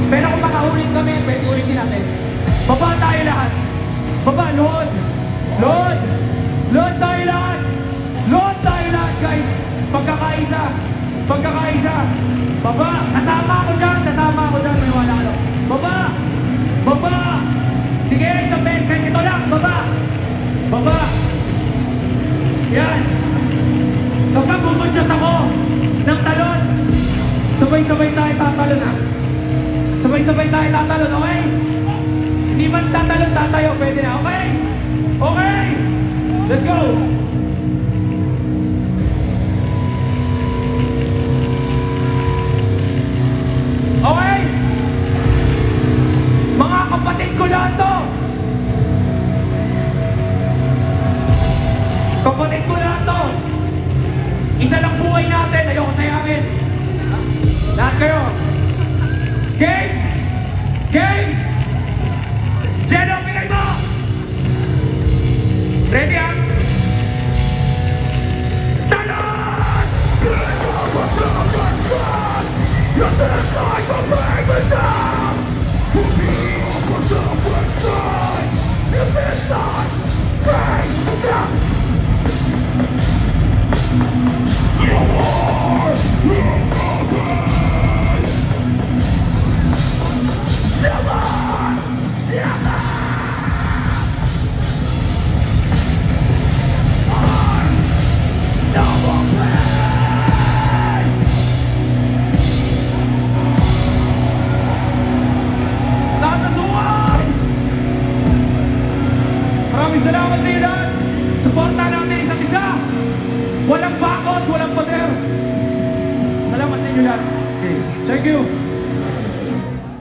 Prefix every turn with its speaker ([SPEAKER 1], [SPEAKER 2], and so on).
[SPEAKER 1] Pero kung makaulit kami, pwede ulitin natin. Baba tayo lahat. Baba, load. Load. Load tayo lahat. Load tayo lahat, guys. Pagkakaisa. Pagkakaisa. Baba. Sasama ako dyan. Sasama ako dyan. May wala ka. Baba. Baba. Sige, isang beses. Kahit ito lang. Baba. Baba. Yan. Kapag bumunshot ako ng talon, sabay-sabay tayo tatalon, ha? Sabay-sabay tayo tatalon, okay? Hindi man tatalon, tatayo. Pwede na, okay? Okay! Let's go! Okay? Mga kapatid ko lahat to! Kapatid ko lahat to! Isa lang buhay natin, ayoko sayangin. Lahat kayo. Game! Game!